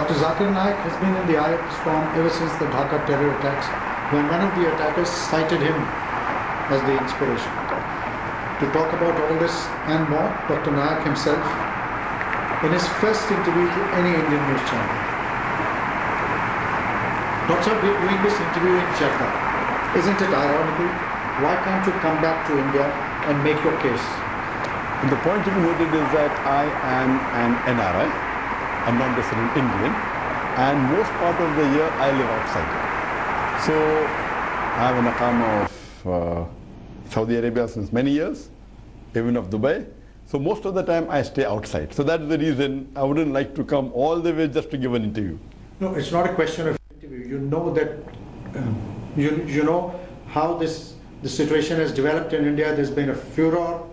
Dr. Zakir Naik has been in the eye of the storm ever since the Dhaka terror attacks, when one of the attackers cited him as the inspiration. To talk about all this and more, Dr. Naik himself, in his first interview to any Indian news channel. Doctor, we're doing this interview in Jeddah. Isn't it ironical? Why can't you come back to India and make your case? The point to be noted is that I am an NRI, a non-resident Indian, and most part of the year I live outside. So I have an Aqama of Saudi Arabia since many years, even of Dubai. So most of the time I stay outside. So that's the reason I wouldn't like to come all the way just to give an interview. No, it's not a question of interview. You know that, you know how the situation has developed in India. There's been a furor.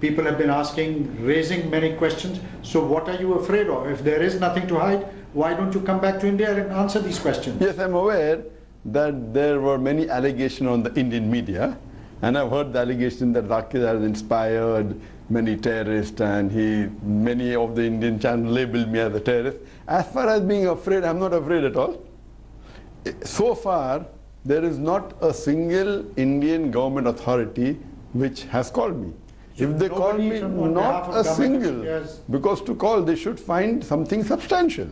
People have been asking, raising many questions. So what are you afraid of? If there is nothing to hide, why don't you come back to India and answer these questions? Yes, I'm aware that there were many allegations on the Indian media. And I've heard the allegation that Zakir has inspired many terrorists, and many of the Indian channels labeled me as a terrorist. As far as being afraid, I'm not afraid at all. So far, there is not a single Indian government authority which has called me. So if they call me, not a single, because to call they should find something substantial.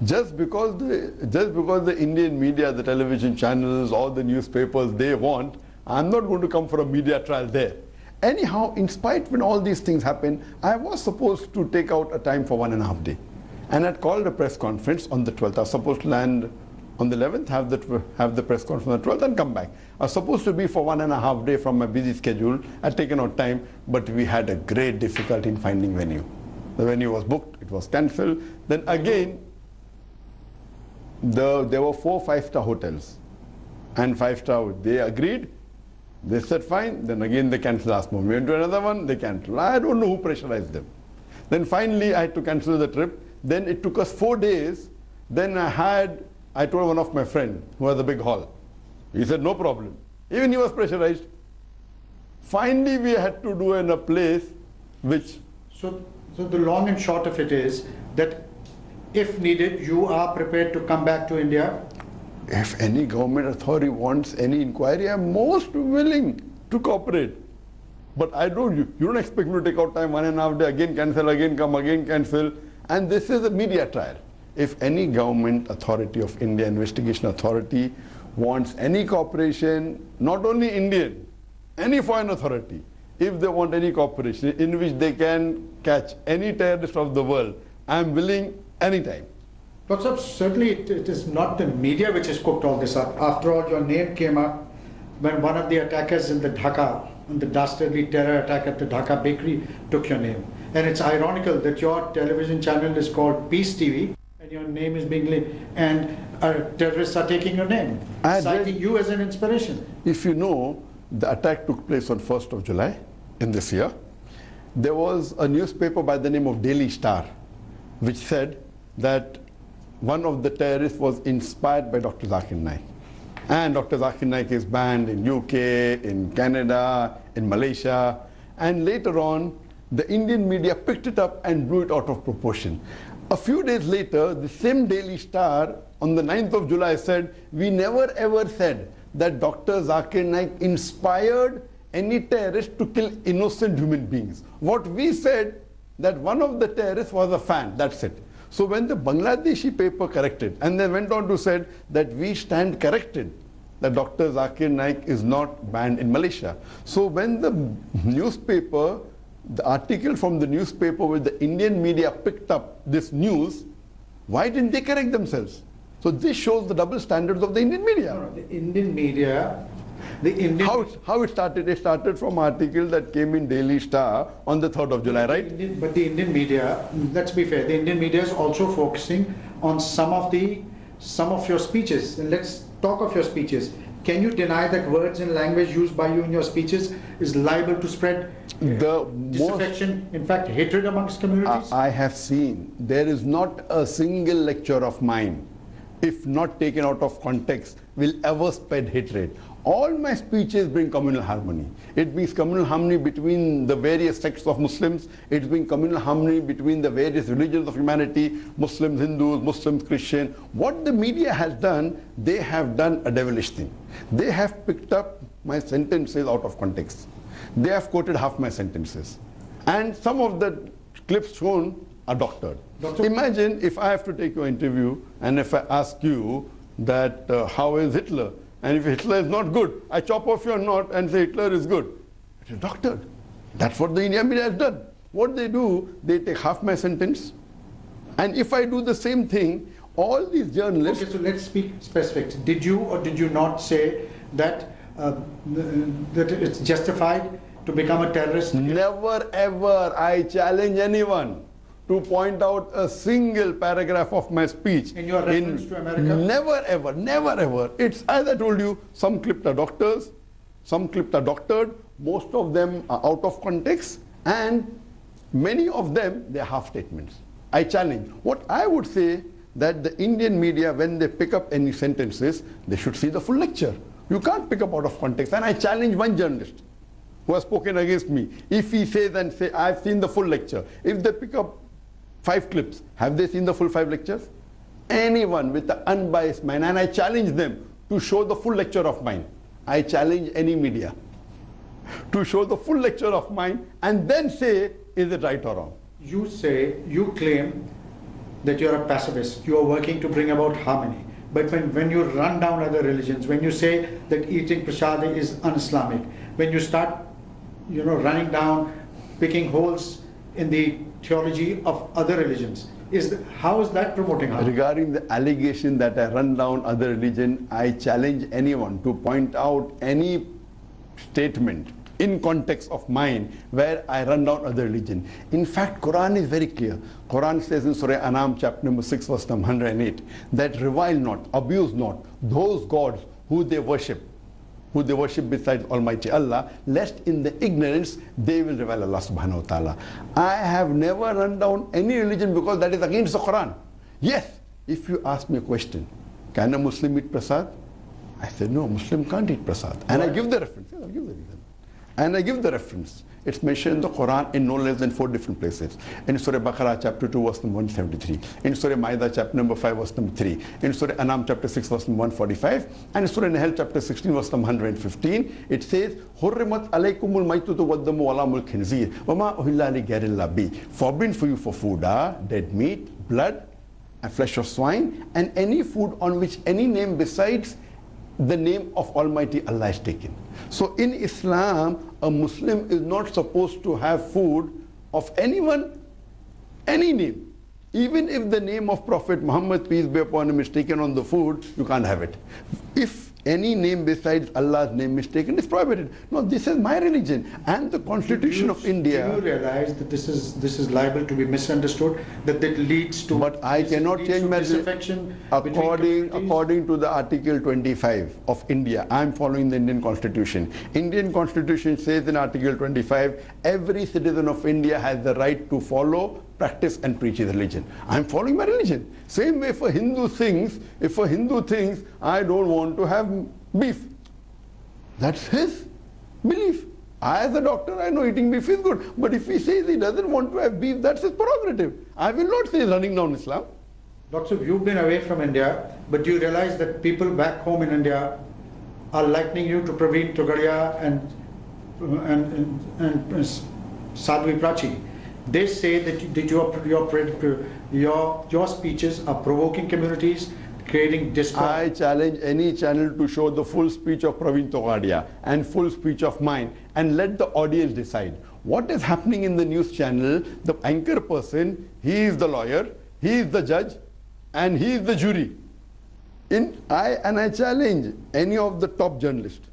Just because the Indian media, the television channels, all the newspapers, they want, I'm not going to come for a media trial there. Anyhow, in spite when all these things happen, I was supposed to take out a time for 1.5 days. And I'd called a press conference on the 12th. I was supposed to land on the 11th, have the press conference on the 12th and come back. I was supposed to be for 1.5 days from my busy schedule. I'd taken out time, but we had a great difficulty in finding venue. The venue was booked, it was cancelled. Then again, there were 4 5-star hotels. And 5-star, they agreed. They said fine, then again they cancelled last moment. We went to another one, they cancelled. I don't know who pressurized them. Then finally I had to cancel the trip. Then it took us 4 days. Then I told one of my friends who has a big hall. He said no problem. Even he was pressurized. Finally we had to do in a place which... So the long and short of it is that if needed, you are prepared to come back to India? If any government authority wants any inquiry, I'm most willing to cooperate. But you don't expect me to take out time 1.5 days, again cancel, again come, again cancel. And this is a media trial. If any government authority of India, investigation authority, wants any cooperation, not only Indian, any foreign authority, if they want any cooperation in which they can catch any terrorist of the world, I'm willing anytime. Dr. Certainly it is not the media which has cooked all this up. After all, your name came up when one of the attackers in the Dhaka, in the dastardly terror attack at the Dhaka bakery, took your name. And it's ironical that your television channel is called Peace TV, and your name is being linked, and terrorists are taking your name, citing you as an inspiration. If you know, the attack took place on 1st of July in this year. There was a newspaper by the name of Daily Star, which said that one of the terrorists was inspired by Dr. Zakir Naik. And Dr. Zakir Naik is banned in UK, in Canada, in Malaysia. And later on, the Indian media picked it up and blew it out of proportion. A few days later, the same Daily Star on the 9th of July said, we never ever said that Dr. Zakir Naik inspired any terrorist to kill innocent human beings. What we said, that one of the terrorists was a fan, that's it. So when the Bangladeshi paper corrected, and they went on to say that we stand corrected, that Dr. Zakir Naik is not banned in Malaysia. So when the newspaper, the article from the newspaper with the Indian media picked up this news, why didn't they correct themselves? So this shows the double standards of the Indian media. No, the Indian media... How it started? It started from an article that came in Daily Star on the 3rd of July, right? But the Indian media, let's be fair, the Indian media is also focusing on some of your speeches. And let's talk of your speeches. Can you deny that words and language used by you in your speeches is liable to spread disaffection, in fact, hatred amongst communities? I have seen there is not a single lecture of mine, if not taken out of context, will ever spread hatred. All my speeches bring communal harmony. It brings communal harmony between the various sects of Muslims. It brings communal harmony between the various religions of humanity, Muslims, Hindus, Muslims, Christians. What the media has done, they have done a devilish thing. They have picked up my sentences out of context. They have quoted half my sentences. And some of the clips shown are doctored. Imagine if I have to take your interview and if I ask you that how is Hitler? And if Hitler is not good, I chop off your knot and say Hitler is good. It is doctored. That's what the Indian media has done. What they do, they take half my sentence. And if I do the same thing, all these journalists... Okay, so let's speak specifics. Did you or did you not say that, that it's justified to become a terrorist? Never ever. I challenge anyone to point out a single paragraph of my speech. In your reference to America? Never ever, never ever. It's, as I told you, some clips are doctors, some clips are doctored, most of them are out of context, and many of them, they're half statements. I challenge. What I would say that the Indian media, when they pick up any sentences, they should see the full lecture. You can't pick up out of context. And I challenge one journalist who has spoken against me. If he says and say, I've seen the full lecture. If they pick up 5 clips, have they seen the full 5 lectures? Anyone with an unbiased mind, and I challenge them to show the full lecture of mine. I challenge any media to show the full lecture of mine and then say, is it right or wrong? You say, you claim that you're a pacifist, you are working to bring about harmony. But when you run down other religions, when you say that eating prasad is un-Islamic, when you start, running down, picking holes in the theology of other religions, how is that promoting harmony? Regarding the allegation that I run down other religion, I challenge anyone to point out any statement in context of mine where I run down other religion. In fact, Quran is very clear. Quran says in Surah Anam chapter number 6 verse number 108 that revile not, abuse not those gods who they worship besides Almighty Allah, lest in the ignorance they will revile Allah subhanahu wa ta'ala. I have never run down any religion because that is against the Quran. Yes, if you ask me a question, can a Muslim eat prasad? I said, no, Muslim can't eat prasad. And I give the reference. Yes, I'll give the reason. And I give the reference. It's mentioned in the Quran in no less than 4 different places. In Surah Baqarah chapter 2 verse number 173. In Surah Ma'idah chapter number 5 verse number 3. In Surah Anam chapter 6 verse number 145. And in Surah Nahl chapter 16 verse number 115. It says, Hurrimat alaykumul maytutu waddamu walamul khinzir. Wama uhilla li ghayril bi. Forbidden for you for food are dead meat, blood, and flesh of swine, and any food on which any name besides the name of Almighty Allah is taken. So in Islam, a Muslim is not supposed to have food of anyone, any name. Even if the name of Prophet Muhammad, peace be upon him, is taken on the food, you can't have it. If any name besides Allah's name is taken, it's prohibited. No, this is my religion and the Constitution of India. Do you realize that this is liable to be misunderstood, that leads to... But I cannot change my disaffection according to the Article 25 of India. I am following the Indian Constitution. Indian Constitution says in Article 25, every citizen of India has the right to follow, practice and preach his religion. I am following my religion. Same way if a Hindu thinks, I don't want to have beef, that's his belief. I as a doctor, I know eating beef is good. But if he says he doesn't want to have beef, that's his prerogative. I will not say running down Islam. Doctor, you've been away from India, but do you realize that people back home in India are likening you to Praveen Togadia and Sadhvi Prachi? They say that your speeches are provoking communities, creating discord. I challenge any channel to show the full speech of Praveen Togadia and full speech of mine and let the audience decide. What is happening in the news channel, the anchor person, he is the lawyer, he is the judge, and he is the jury. I challenge any of the top journalists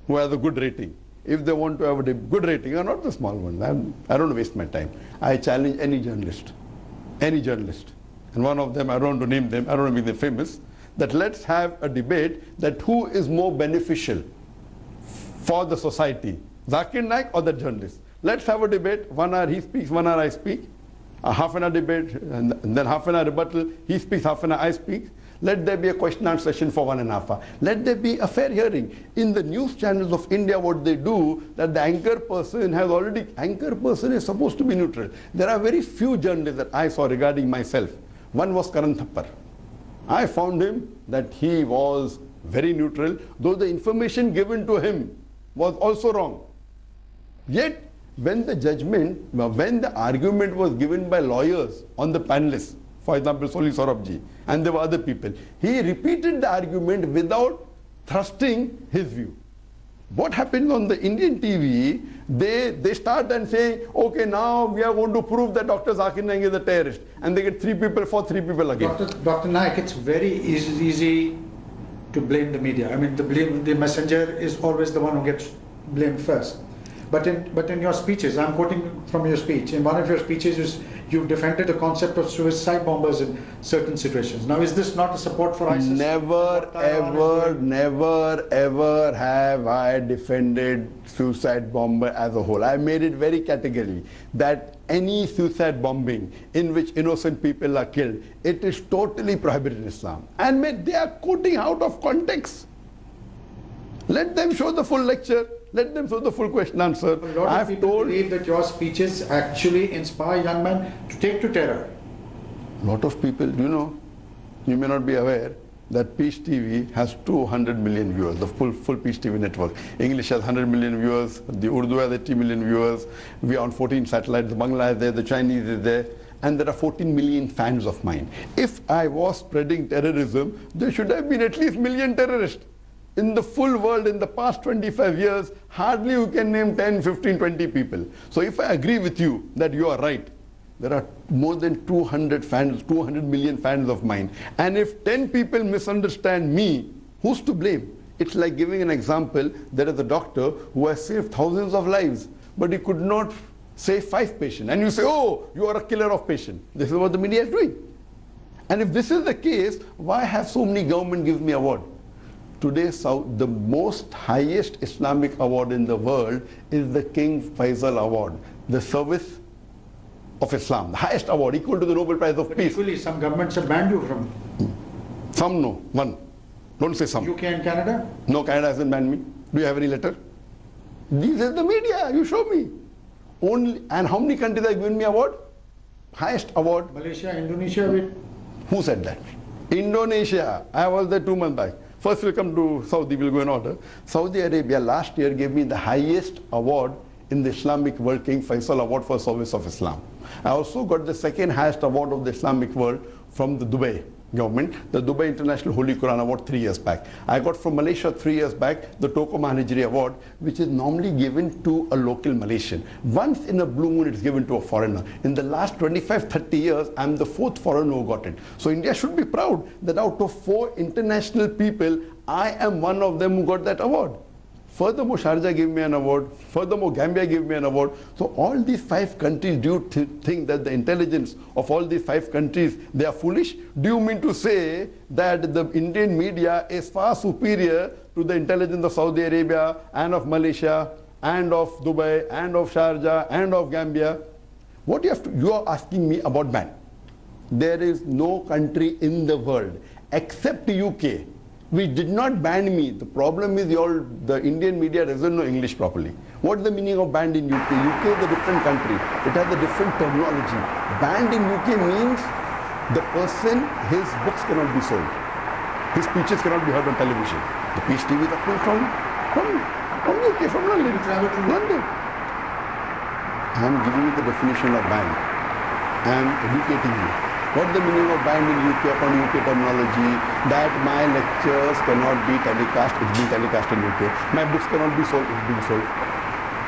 who have a good rating. If they want to have a good rating, or not the small one, I don't waste my time. I challenge any journalist. And one of them, I don't want to name them, I don't want to make them famous, that let's have a debate that who is more beneficial for the society, Zakir Naik or the journalist. Let's have a debate, 1 hour he speaks, 1 hour I speak, a half an hour debate, and then half an hour rebuttal, he speaks, half an hour I speak. Let there be a question and answer session for 1.5 hours. Let there be a fair hearing. In the news channels of India, what they do, that the anchor person is supposed to be neutral. There are very few journalists that I saw regarding myself. One was Karan Thappar. I found him that he was very neutral, though the information given to him was also wrong. Yet, when the argument was given by lawyers on the panelists, for example, Soli Saurabh and there were other people, he repeated the argument without thrusting his view. What happens on the Indian TV, they start and say, okay, now we are going to prove that Dr. Zakir Naik is a terrorist. And they get 3 people for 3 people again. Dr. Naik, it's very easy to blame the media. I mean, the messenger is always the one who gets blamed first. But in your speeches, I'm quoting from your speech, in one of your speeches you defended the concept of suicide bombers in certain situations. Now, is this not a support for ISIS? Never ever have I defended suicide bomber as a whole. I made it very categorically that any suicide bombing in which innocent people are killed, it is totally prohibited in Islam. And they are quoting out of context. Let them show the full lecture. Let them show the full question answer. A lot of people believe that your speeches actually inspire young men to take to terror. A lot of people, you may not be aware that Peace TV has 200 million viewers, the full Peace TV network. English has 100 million viewers, the Urdu has 80 million viewers, we are on 14 satellites, the Bangla is there, the Chinese is there, and there are 14 million fans of mine. If I was spreading terrorism, there should have been at least 1 million terrorists. In the full world, in the past 25 years, hardly you can name 10, 15, 20 people. So if I agree with you that you are right, there are more than 200 million fans of mine. And if 10 people misunderstand me, who's to blame? It's like giving an example. There is a doctor who has saved thousands of lives, but he could not save 5 patients. And you say, oh, you are a killer of patients. This is what the media is doing. And if this is the case, why have so many government give me award? Today, the most highest Islamic award in the world is the King Faisal Award, the service of Islam, the highest award, equal to the Nobel Prize of Peace. Equally, some governments have banned you from. Some no, one. Don't say some. UK and Canada? No, Canada hasn't banned me. Do you have any letter? This is the media, you show me. And how many countries have given me award? Highest award. Malaysia, Indonesia, Who said that? Indonesia. I was there 2 months back. First we'll come to Saudi, we'll go in order. Saudi Arabia last year gave me the highest award in the Islamic world, King Faisal Award for Service of Islam. I also got the second highest award of the Islamic world from the Dubai government, the Dubai International Holy Quran Award 3 years back. I got from Malaysia 3 years back the Toko Mahanijri Award, which is normally given to a local Malaysian. Once in a blue moon it is given to a foreigner. In the last 25-30 years, I am the 4th foreigner who got it. So India should be proud that out of 4 international people, I am one of them who got that award. Furthermore, Sharjah gave me an award. Furthermore, Gambia gave me an award. So all these 5 countries, do you think that the intelligence of all these 5 countries, they are foolish? Do you mean to say that the Indian media is far superior to the intelligence of Saudi Arabia and of Malaysia and of Dubai and of Sharjah and of Gambia? What you are asking me about ban. There is no country in the world except UK which did not ban me. The problem is the Indian media doesn't know English properly. What is the meaning of banned in UK? UK is a different country. It has a different terminology. Banned in UK means the person, his books cannot be sold. His speeches cannot be heard on television. The Peace TV is coming from UK, from London. London. I am giving you the definition of ban. I am educating you. What is the meaning of banned in UK upon UK terminology? That my lectures cannot be telecast, it's being telecast in UK. My books cannot be sold, it's being sold.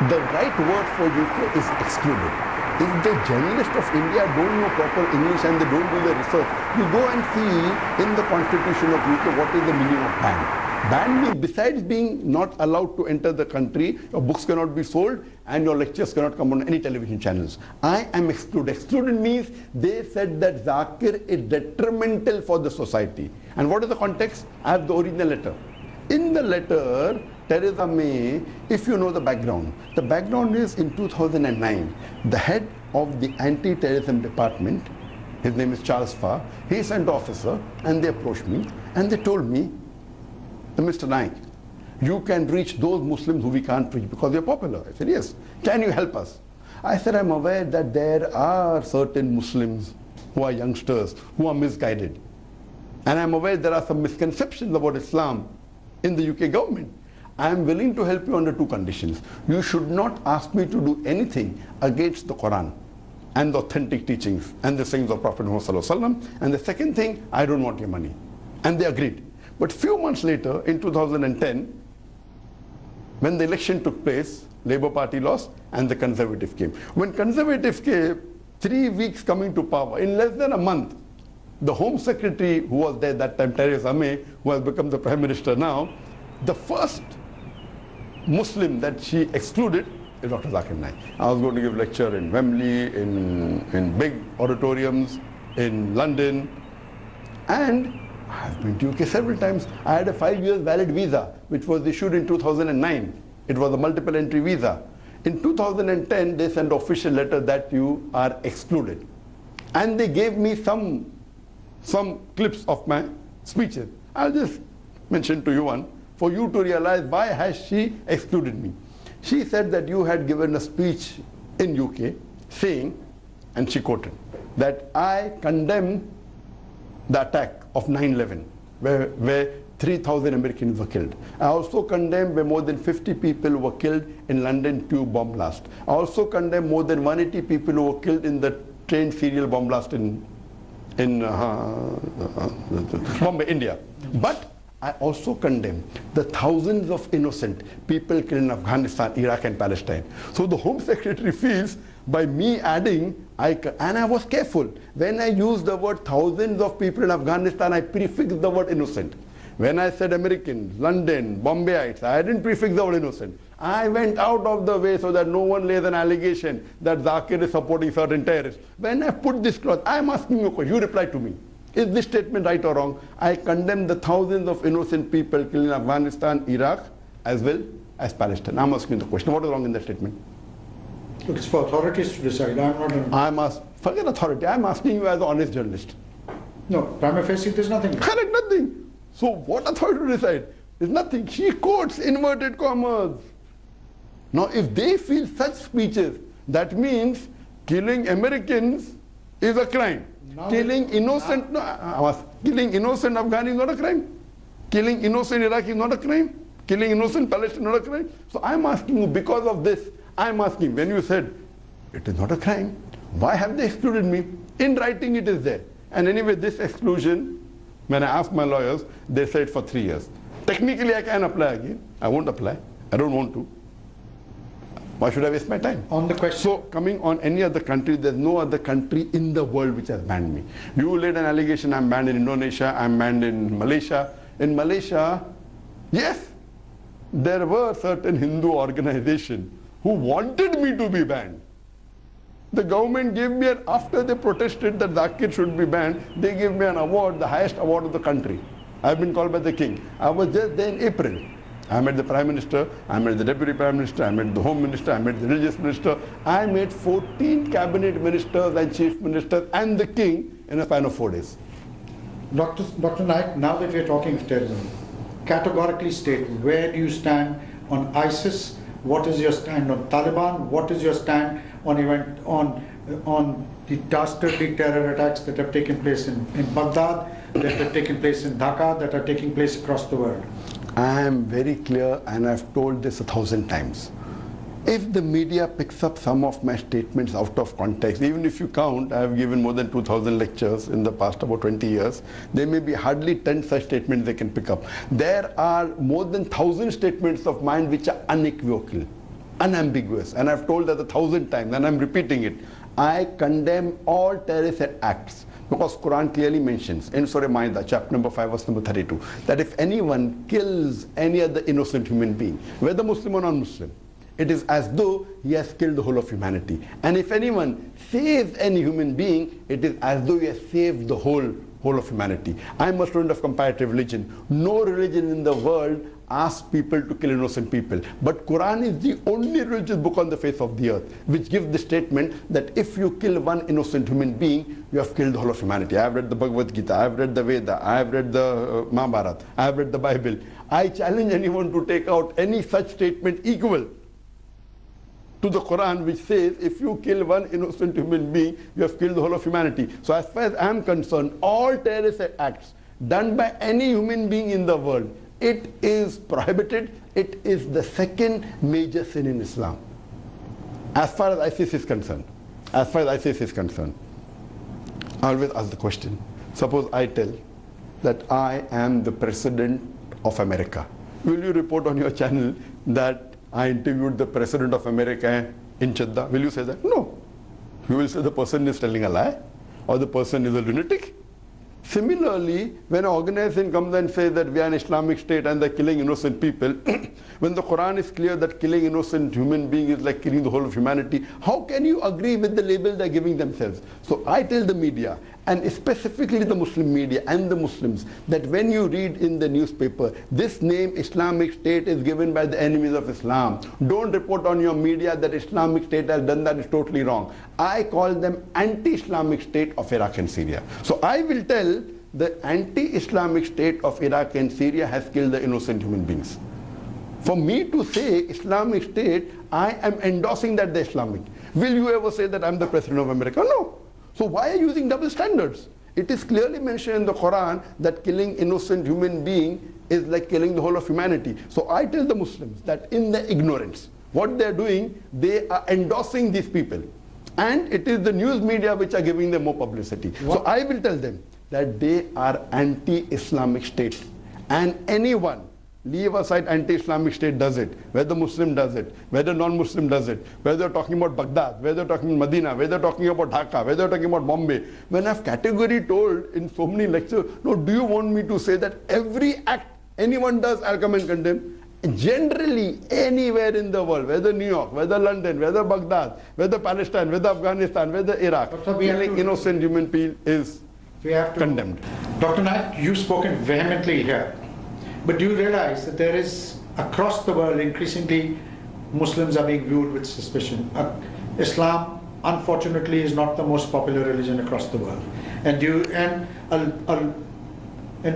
The right word for UK is excluded. If the journalists of India don't know proper English and they don't do the research, you go and see in the constitution of UK what is the meaning of banned. Banned means besides being not allowed to enter the country, your books cannot be sold and your lectures cannot come on any television channels. I am excluded. Excluded means they said that Zakir is detrimental for the society. And what is the context? I have the original letter. In the letter, Theresa May, if you know the background is in 2009, the head of the anti-terrorism department, his name is Charles Farr. He sent an officer and they approached me and they told me, Mr. Naik, you can reach those Muslims who we can't reach because you're popular. I said, yes. Can you help us? I said, I'm aware that there are certain Muslims who are youngsters, who are misguided. And I'm aware there are some misconceptions about Islam in the UK government. I am willing to help you under two conditions. You should not ask me to do anything against the Quran and the authentic teachings and the sayings of Prophet Muhammad. And the second thing, I don't want your money. And they agreed. But few months later, in 2010, when the election took place, Labour Party lost and the Conservative came. When Conservative came, 3 weeks coming to power, in less than a month, the Home Secretary who was there that time, Theresa May, who has become the Prime Minister now, the first Muslim that she excluded is Dr. Zakir Naik. I was going to give a lecture in Wembley, in big auditoriums, in London, and I've been to UK several times. I had a 5 years valid visa, which was issued in 2009. It was a multiple entry visa. In 2010, they sent an official letter that you are excluded. And they gave me some clips of my speeches. I'll just mention to you one, for you to realize why has she excluded me. She said that you had given a speech in UK saying, and she quoted, that I condemn the attack of 9/11, where 3,000 Americans were killed. I also condemn where more than 50 people were killed in London tube bomb blast. I also condemn more than 180 people who were killed in the train serial bomb blast in Bombay, India. But I also condemn the thousands of innocent people killed in Afghanistan, Iraq and Palestine. So the Home Secretary feels by me adding, and I was careful. When I used the word thousands of people in Afghanistan, I prefixed the word innocent. When I said Americans, London, Bombayites, I didn't prefix the word innocent. I went out of the way so that no one lays an allegation that Zakir is supporting certain terrorists. When I put this clause, I'm asking you a question. You reply to me. Is this statement right or wrong? I condemn the thousands of innocent people killed in Afghanistan, Iraq, as well as Palestine. I'm asking the question. What is wrong in that statement? Look, it's for authorities to decide. Forget authority. I'm asking you as an honest journalist. No, prima facie, there's nothing. Correct, nothing. So what authority to decide? There's nothing. She quotes inverted commas. Now, if they feel such speeches, that means killing Americans is a crime. Killing innocent Afghani is not a crime. Killing innocent Iraqi is not a crime. Killing innocent Palestinian is not a crime. So I'm asking you, because of this, I'm asking, when you said it is not a crime, why have they excluded me? In writing it is there. And anyway, this exclusion, when I asked my lawyers, they said for 3 years. Technically I can apply again. I won't apply. I don't want to. Why should I waste my time? On the question. So coming on any other country, there's no other country in the world which has banned me. You laid an allegation, I'm banned in Indonesia, I'm banned in Malaysia. In Malaysia, yes, there were certain Hindu organizations who wanted me to be banned. The government gave me after they protested that Zakir should be banned, they gave me an award, the highest award of the country. I've been called by the king. I was just there in April. I met the Prime Minister, I met the Deputy Prime Minister, I met the Home Minister, I met the Religious Minister. I met 14 cabinet ministers and chief ministers and the king in a span of 4 days. Dr. Naik, now that we're talking terrorism, categorically state where do you stand on ISIS? What is your stand on Taliban? What is your stand on the dastardly terror attacks that have taken place in Baghdad, that have taken place in Dhaka, that are taking place across the world? I am very clear, and I've told this 1,000 times. If the media picks up some of my statements out of context, even if you count, I have given more than 2,000 lectures in the past about 20 years, there may be hardly 10 such statements they can pick up. There are more than 1,000 statements of mine which are unequivocal, unambiguous, and I've told that 1,000 times, and I'm repeating it. I condemn all terrorist acts. Because Quran clearly mentions in Surah Ma'idah, chapter number 5, verse number 32, that if anyone kills any other innocent human being, whether Muslim or non-Muslim, it is as though he has killed the whole of humanity. And if anyone saves any human being, it is as though he has saved the whole of humanity. I'm a student of comparative religion. No religion in the world ask people to kill innocent people. But Quran is the only religious book on the face of the earth which gives the statement that if you kill one innocent human being, you have killed the whole of humanity. I have read the Bhagavad Gita, I have read the Veda, I have read the Mahabharata, I have read the Bible. I challenge anyone to take out any such statement equal to the Quran, which says if you kill one innocent human being, you have killed the whole of humanity. So as far as I am concerned, all terrorist acts done by any human being in the world, it is prohibited. It is the second major sin in Islam. As far as ISIS is concerned, I always ask the question, suppose I tell that I am the president of America. Will you report on your channel that I interviewed the president of America in Jeddah? Will you say that? No. You will say the person is telling a lie or the person is a lunatic. Similarly, when an organization comes and says that we are an Islamic state and they're killing innocent people, when the Quran is clear that killing innocent human being is like killing the whole of humanity, how can you agree with the label they're giving themselves? So I tell the media, and specifically the Muslim media and the Muslims, that when you read in the newspaper, this name Islamic State is given by the enemies of Islam. Don't report on your media that Islamic State has done that. Is totally wrong. I call them anti-Islamic State of Iraq and Syria. So I will tell the anti-Islamic State of Iraq and Syria has killed the innocent human beings. For me to say Islamic State, I am endorsing that the Islamic. Will you ever say that I'm the president of America? No. So why are you using double standards? It is clearly mentioned in the Quran that killing innocent human being is like killing the whole of humanity. So I tell the Muslims that in their ignorance, what they're doing, they are endorsing these people. And it is the news media which are giving them more publicity. What? So I will tell them that they are anti-Islamic state. And anyone, leave aside anti-Islamic state does it, whether Muslim does it, whether non-Muslim does it, whether they're talking about Baghdad, whether they're talking about Medina, whether they're talking about Dhaka, whether they're talking about Bombay. When I've categorically told in so many lectures, no, do you want me to say that every act anyone does, I'll come and condemn? Generally, anywhere in the world, whether New York, whether London, whether Baghdad, whether Palestine, whether Afghanistan, whether Iraq, killing innocent human being is condemned. Dr. Naik, you've spoken vehemently here. But do you realize that there is, across the world, increasingly Muslims are being viewed with suspicion? Islam, unfortunately, is not the most popular religion across the world. And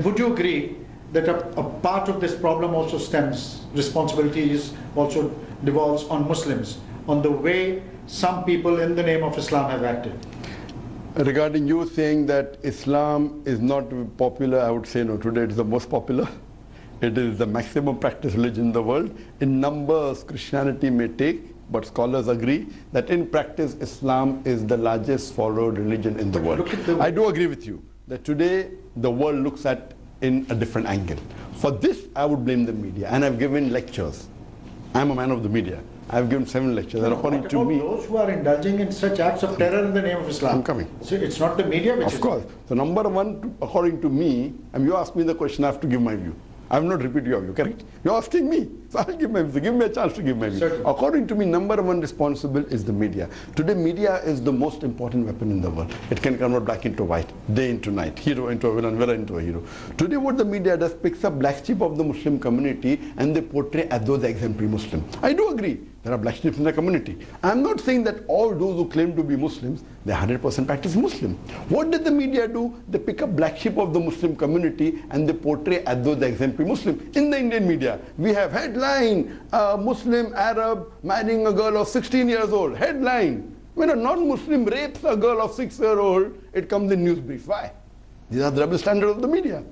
would you agree that a part of this problem also stems, responsibilities also devolves on Muslims, on the way some people in the name of Islam have acted? Regarding you saying that Islam is not popular, I would say no. Today it is the most popular. It is the maximum practiced religion in the world. In numbers, Christianity may take, but scholars agree that in practice, Islam is the largest followed religion in the world. I do agree with you that today the world looks at in a different angle. For this, I would blame the media, and I've given lectures. I'm a man of the media. I've given 7 lectures, and according to me, those who are indulging in such acts of terror in the name of Islam. I'm coming. So it's not the media which is. Of course. So number one, according to me, and you ask me the question, I have to give my view. I have not repeated your view, correct? You're asking me, so I'll give my view. Give me a chance to give my view. Certainly. According to me, number one responsible is the media. Today, media is the most important weapon in the world. It can convert black into white, day into night, hero into a villain, villain into a hero. Today, what the media does, picks up black sheep of the Muslim community and they portray as though they're exemplary Muslim. I do agree. There are black sheep in the community. I'm not saying that all those who claim to be Muslims, they're 100% practice Muslim. What did the media do? They pick up black sheep of the Muslim community and they portray as though they're exemplary Muslim. In the Indian media, we have headline, Muslim Arab marrying a girl of 16 years old. Headline. When a non-Muslim rapes a girl of 6-year-old, it comes in news brief. Why? These are the double standards of the media.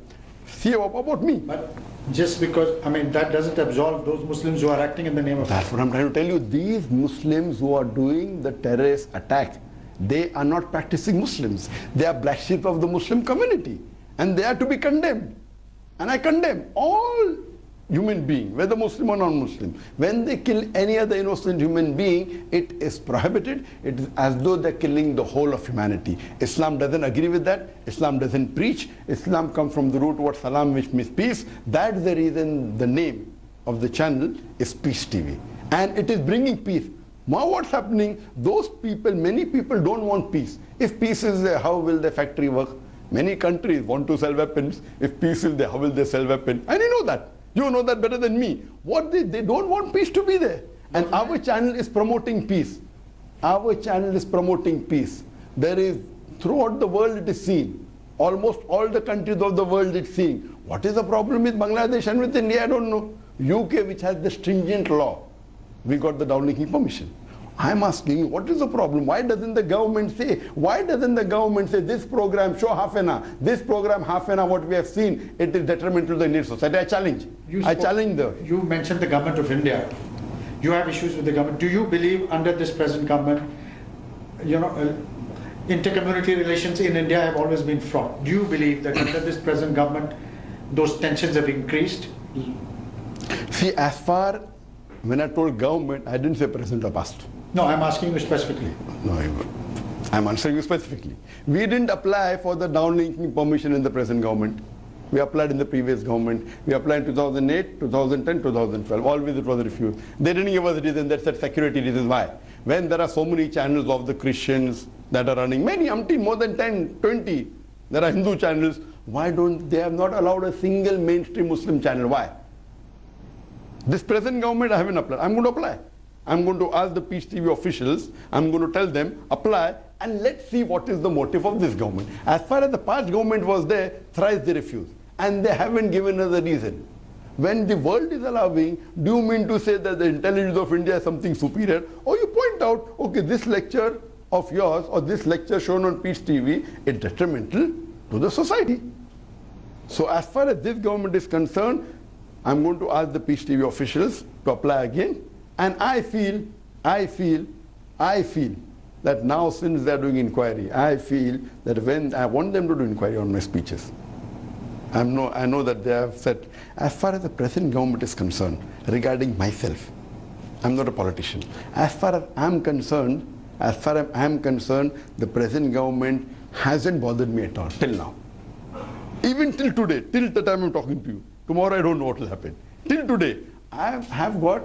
See about me. But just because, I mean, that doesn't absolve those Muslims who are acting in the name of. That's what I'm trying to tell you. These Muslims who are doing the terrorist attack, they are not practicing Muslims. They are black sheep of the Muslim community. And they are to be condemned. And I condemn all human being, whether Muslim or non-Muslim. When they kill any other innocent human being, it is prohibited. It is as though they're killing the whole of humanity. Islam doesn't agree with that. Islam doesn't preach. Islam comes from the root word salam, which means peace. That's the reason the name of the channel is Peace TV. And it is bringing peace. Now what's happening, those people, many people don't want peace. If peace is there, how will the factory work? Many countries want to sell weapons. If peace is there, how will they sell weapons? And you know that. You know that better than me. What they don't want peace to be there. And our channel is promoting peace. Our channel is promoting peace. There is, throughout the world it is seen. Almost all the countries of the world it's seeing. What is the problem with Bangladesh and with India? I don't know. UK, which has the stringent law, we got the downlinking permission. I'm asking you, what is the problem? Why doesn't the government say, this program, show half an hour, this program half an hour, what we have seen, it is detrimental to the Indian society. I challenge. You mentioned the government of India. You have issues with the government. Do you believe under this present government, intercommunity relations in India have always been fraught? Do you believe that under this present government, those tensions have increased? See, as far, when I told government, I didn't say present or past. No, I'm asking you specifically. No, I'm answering you specifically. We didn't apply for the downlinking permission in the present government. We applied in the previous government. We applied in 2008, 2010, 2012. Always it was refused. They didn't give us a reason. That's said security reasons. Why? When there are so many channels of the Christians that are running, more than 10, 20, there are Hindu channels. Why don't they have not allowed a single mainstream Muslim channel? Why? This present government, I haven't applied. I'm going to apply. I'm going to ask the Peace TV officials, I'm going to tell them, apply, and let's see what is the motive of this government. As far as the past government was there, thrice they refused. And they haven't given us a reason. When the world is allowing, do you mean to say that the intelligence of India is something superior? Or you point out, okay, this lecture of yours or this lecture shown on Peace TV is detrimental to the society. So as far as this government is concerned, I'm going to ask the Peace TV officials to apply again. And I feel that now since they're doing inquiry, I feel that when I want them to do inquiry on my speeches, I know that they have said, as far as the present government is concerned, regarding myself, I'm not a politician. As far as I'm concerned, the present government hasn't bothered me at all, till now. Even till today, till the time I'm talking to you. Tomorrow I don't know what will happen. Till today, I have got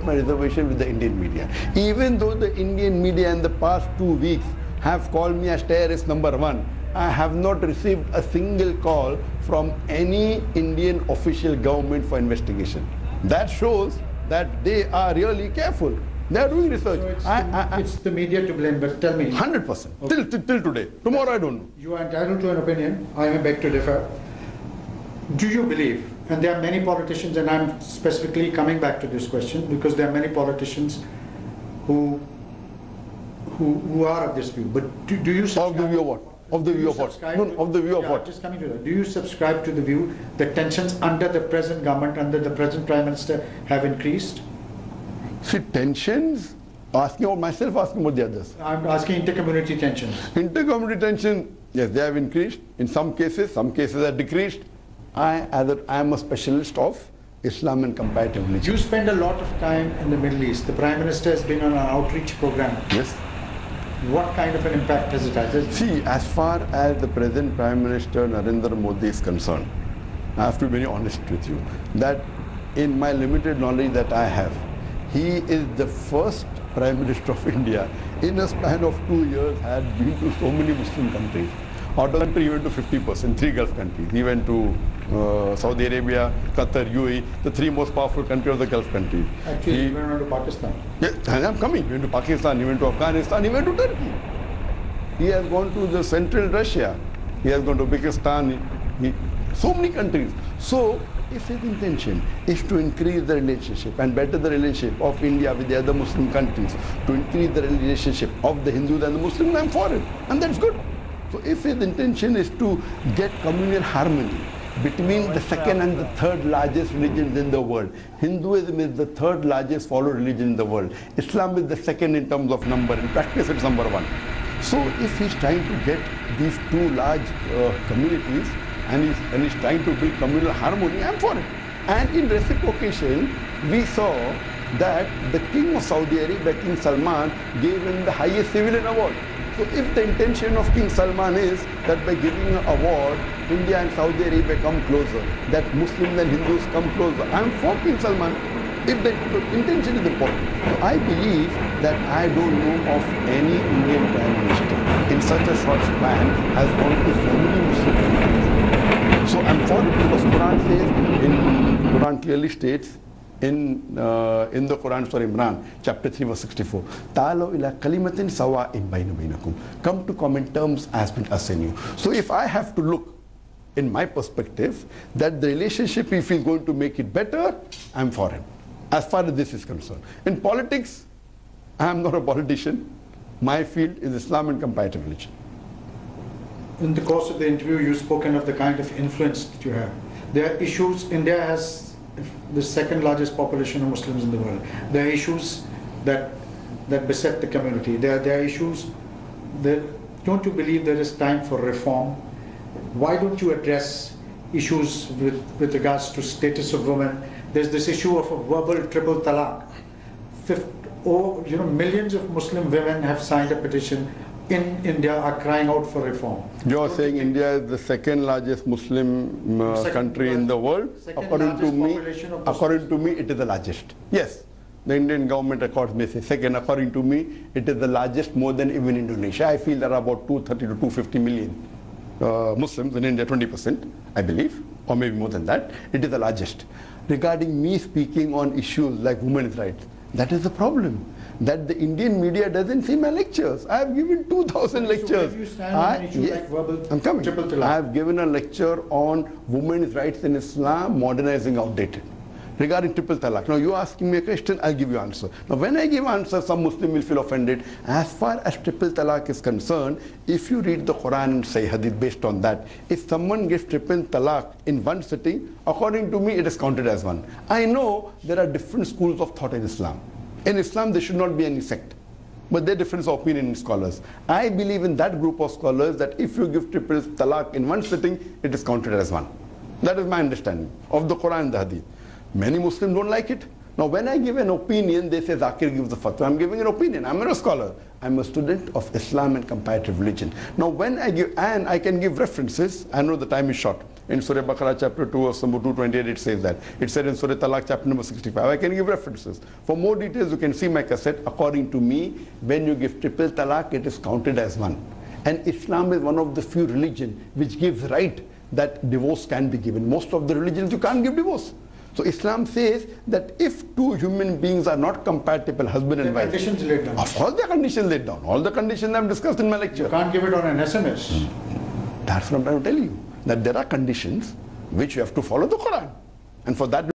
my reservation with the Indian media. Even though the Indian media in the past 2 weeks have called me as terrorist #1, I have not received a single call from any Indian official government for investigation. That shows that they are really careful. They are doing research. So it's the media to blame, but tell me. 100%. Okay. Till today. Tomorrow I don't know. You are entitled to an opinion. I may beg to differ. Do you believe, and there are many politicians, and I'm specifically coming back to this question because there are many politicians who are of this view, but do you subscribe? Of the view of what? Of the view of what? No, of the view of what? Just coming to that. Do you subscribe to the view that tensions under the present government, under the present Prime Minister, have increased? See, tensions, asking about myself, asking about the others. I'm asking intercommunity tensions. Intercommunity tensions, yes, they have increased. In some cases have decreased. I am a specialist of Islam and comparative religion. You spend a lot of time in the Middle East. The Prime Minister has been on an outreach program. Yes. What kind of an impact has it had? See, as far as the present Prime Minister Narendra Modi is concerned, I have to be very honest with you, that in my limited knowledge that I have, he is the first Prime Minister of India in a span of 2 years had been to so many Muslim countries. Out of the country, he went to 50%, 3 Gulf countries. He went to Saudi Arabia, Qatar, UAE, the 3 most powerful countries of the Gulf countries. Actually, he went to Pakistan. Yes, I'm coming. He went to Pakistan, he went to Afghanistan, he went to Turkey. He has gone to the central Russia. He has gone to Uzbekistan, so many countries. So, if his intention is to increase the relationship and better the relationship of India with the other Muslim countries, to increase the relationship of the Hindus and the Muslims, I'm for it. And that's good. So if his intention is to get communal harmony between the second and the third largest religions in the world, Hinduism is the third largest followed religion in the world, Islam is the second in terms of number, in practice it's #1. So if he's trying to get these 2 large communities and he's trying to build communal harmony, I'm for it. And in reciprocation, we saw that the King of Saudi Arabia, King Salman, gave him the highest civilian award. So if the intention of King Salman is that by giving an award, India and Saudi Arabia come closer, that Muslims and Hindus come closer, I'm for King Salman. If the intention is important. So I believe that I don't know of any Indian Prime Minister in such a short span has gone to so many Muslim countries. So I'm for it because Quran clearly states in the Quran Surah Imran, chapter 3, verse 64, Ta'alaw ila kalimatin sawa'in bayna bainakum. Come to common terms as between us and you. So if I have to look in my perspective that the relationship, if he's going to make it better, I'm for him, as far as this is concerned. In politics, I'm not a politician. My field is Islam and comparative religion. In the course of the interview, you've spoken of the kind of influence that you have. There are issues. India has the second largest population of Muslims in the world. There are issues that beset the community. There are issues that, don't you believe there is time for reform? Why don't you address issues with regards to status of women? There's this issue of a verbal triple talaq. Millions of Muslim women have signed a petition in India, are crying out for reform. You're saying India is the second largest Muslim country in the world? According to me, it is the largest. Yes, the Indian government records may say second. According to me, it is the largest, more than even Indonesia. I feel there are about 230 to 250 million Muslims in India, 20%, I believe, or maybe more than that. It is the largest. Regarding me speaking on issues like women's rights, that is the problem. That the Indian media doesn't see my lectures. I have given 2,000 lectures. So where do you stand on an issue like verbal I'm coming. triple talaq? I have given a lecture on women's rights in Islam, modernizing outdated. Regarding triple talaq. Now you're asking me a question, I'll give you answer. Now when I give answer, some Muslim will feel offended. As far as triple talaq is concerned, if you read the Quran and say hadith based on that, if someone gives triple talaq in one sitting, according to me it is counted as one. I know there are different schools of thought in Islam. In Islam, there should not be any sect. But there are difference of opinion in scholars. I believe in that group of scholars that if you give triple talaq in one sitting, it is counted as one. That is my understanding of the Quran and the Hadith. Many Muslims don't like it. Now when I give an opinion, they say Zakir gives the fatwa. I'm giving an opinion. I'm not a scholar. I'm a student of Islam and comparative religion. Now when I give, and I can give references, I know the time is short. In Surah Baqarah chapter 2 verse number 228 it says that. It said in Surah Talaq chapter number 65. I can give references. For more details you can see my cassette. According to me, when you give triple talaq, it is counted as one. And Islam is one of the few religions which gives right that divorce can be given. Most of the religions you can't give divorce. So Islam says that if two human beings are not compatible, husband and wife. Conditions laid down. Of course there are conditions laid down. All the conditions I've discussed in my lecture. You can't give it on an SMS. That's what I'm trying to tell you. That there are conditions which you have to follow the Quran. And for that